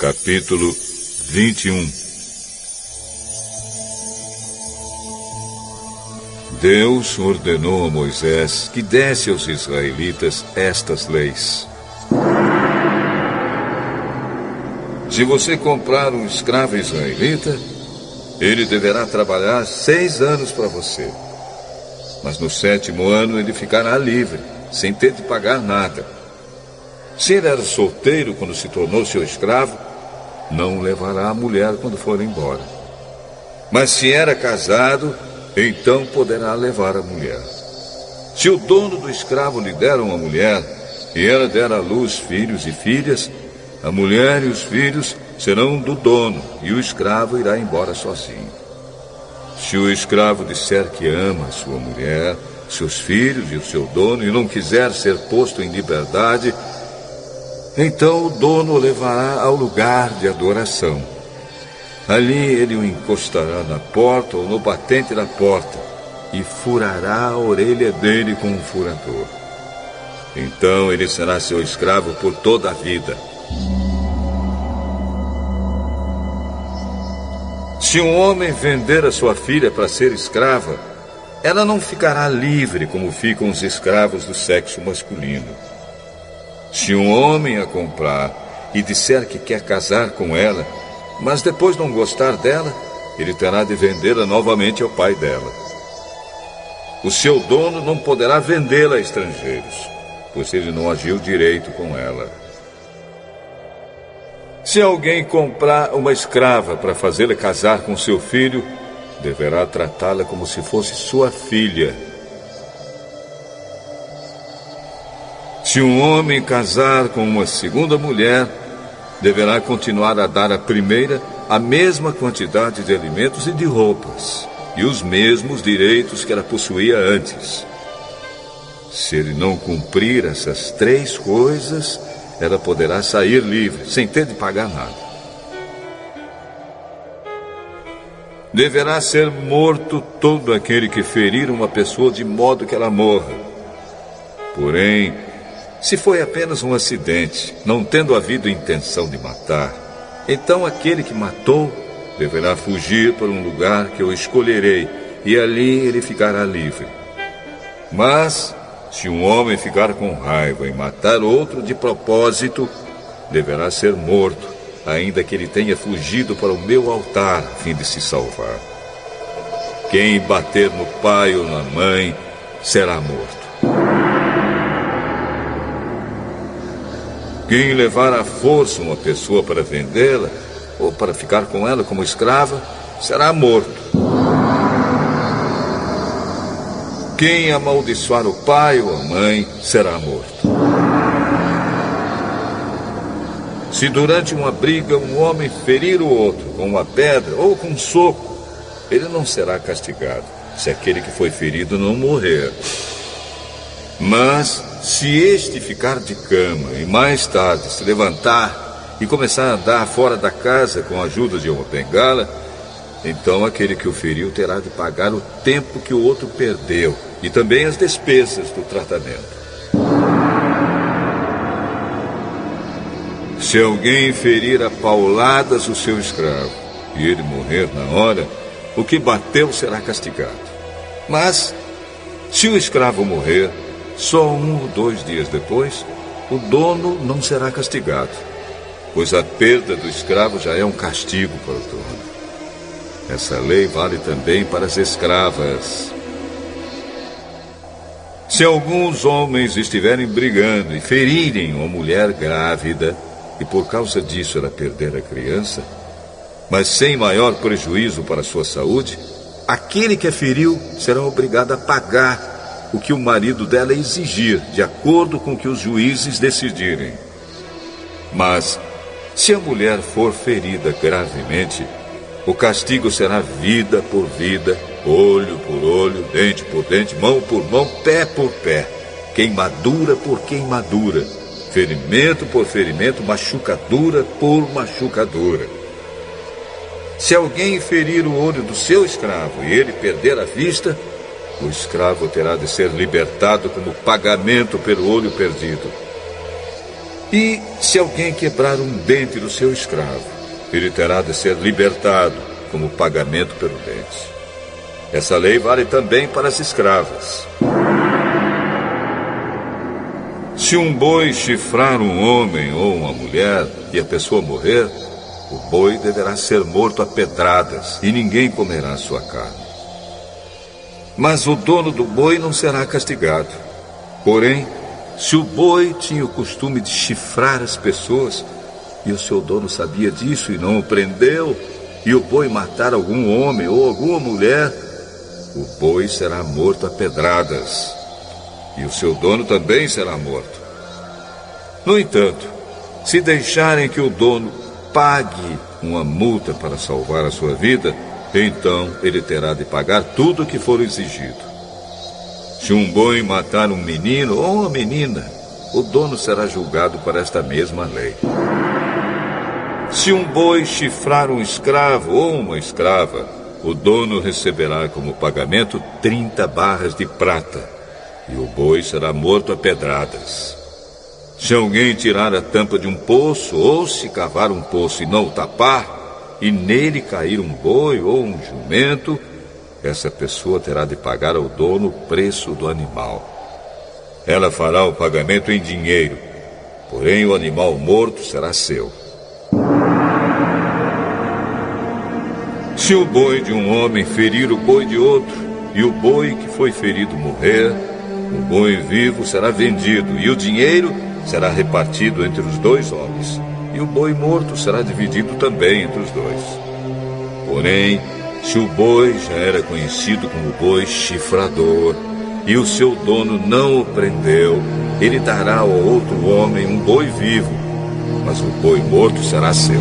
Capítulo 21. Deus ordenou a Moisés que desse aos israelitas estas leis. Se você comprar um escravo israelita, ele deverá trabalhar 6 anos para você. Mas no 7º ano ele ficará livre, sem ter de pagar nada. Se ele era solteiro quando se tornou seu escravo, não levará a mulher quando for embora. Mas se era casado, então poderá levar a mulher. Se o dono do escravo lhe der uma mulher, e ela der à luz filhos e filhas, a mulher e os filhos serão do dono, e o escravo irá embora sozinho. Se o escravo disser que ama a sua mulher, seus filhos e o seu dono, e não quiser ser posto em liberdade, então o dono o levará ao lugar de adoração. Ali ele o encostará na porta ou no batente da porta e furará a orelha dele com um furador. Então ele será seu escravo por toda a vida. Se um homem vender a sua filha para ser escrava, ela não ficará livre como ficam os escravos do sexo masculino. Se um homem a comprar e disser que quer casar com ela, mas depois não gostar dela, ele terá de vendê-la novamente ao pai dela. O seu dono não poderá vendê-la a estrangeiros, pois ele não agiu direito com ela. Se alguém comprar uma escrava para fazê-la casar com seu filho, deverá tratá-la como se fosse sua filha. Se um homem casar com uma segunda mulher, deverá continuar a dar à primeira a mesma quantidade de alimentos e de roupas, e os mesmos direitos que ela possuía antes. Se ele não cumprir essas 3 coisas, ela poderá sair livre, sem ter de pagar nada. Deverá ser morto todo aquele que ferir uma pessoa de modo que ela morra. Porém, se foi apenas um acidente, não tendo havido intenção de matar, então aquele que matou deverá fugir para um lugar que eu escolherei, e ali ele ficará livre. Mas, se um homem ficar com raiva e matar outro de propósito, deverá ser morto, ainda que ele tenha fugido para o meu altar a fim de se salvar. Quem bater no pai ou na mãe será morto. Quem levar à força uma pessoa para vendê-la, ou para ficar com ela como escrava, será morto. Quem amaldiçoar o pai ou a mãe, será morto. Se durante uma briga um homem ferir o outro com uma pedra ou com um soco, ele não será castigado, se aquele que foi ferido não morrer. Mas, se este ficar de cama e mais tarde se levantar e começar a andar fora da casa com a ajuda de uma bengala, então aquele que o feriu terá de pagar o tempo que o outro perdeu e também as despesas do tratamento. Se alguém ferir a pauladas o seu escravo e ele morrer na hora, o que bateu será castigado. Mas, se o escravo morrer, só 1 ou 2 dias depois, o dono não será castigado, pois a perda do escravo já é um castigo para o dono. Essa lei vale também para as escravas. Se alguns homens estiverem brigando e ferirem uma mulher grávida, e por causa disso ela perder a criança, mas sem maior prejuízo para a sua saúde, aquele que a feriu será obrigado a pagar o que o marido dela exigir, de acordo com o que os juízes decidirem. Mas, se a mulher for ferida gravemente, o castigo será vida por vida, olho por olho, dente por dente, mão por mão, pé por pé, queimadura por queimadura, ferimento por ferimento, machucadura por machucadura. Se alguém ferir o olho do seu escravo e ele perder a vista, o escravo terá de ser libertado como pagamento pelo olho perdido. E se alguém quebrar um dente do seu escravo, ele terá de ser libertado como pagamento pelo dente. Essa lei vale também para as escravas. Se um boi chifrar um homem ou uma mulher e a pessoa morrer, o boi deverá ser morto a pedradas e ninguém comerá sua carne. Mas o dono do boi não será castigado. Porém, se o boi tinha o costume de chifrar as pessoas e o seu dono sabia disso e não o prendeu, e o boi matar algum homem ou alguma mulher, o boi será morto a pedradas e o seu dono também será morto. No entanto, se deixarem que o dono pague uma multa para salvar a sua vida, então ele terá de pagar tudo o que for exigido. Se um boi matar um menino ou uma menina, o dono será julgado por esta mesma lei. Se um boi chifrar um escravo ou uma escrava, o dono receberá como pagamento 30 barras de prata, e o boi será morto a pedradas. Se alguém tirar a tampa de um poço, ou se cavar um poço e não o tapar, e nele cair um boi ou um jumento, essa pessoa terá de pagar ao dono o preço do animal. Ela fará o pagamento em dinheiro, porém o animal morto será seu. Se o boi de um homem ferir o boi de outro, e o boi que foi ferido morrer, o boi vivo será vendido, e o dinheiro será repartido entre os dois homens, e o boi morto será dividido também entre os dois. Porém, se o boi já era conhecido como boi chifrador, e o seu dono não o prendeu, ele dará ao outro homem um boi vivo, mas o boi morto será seu.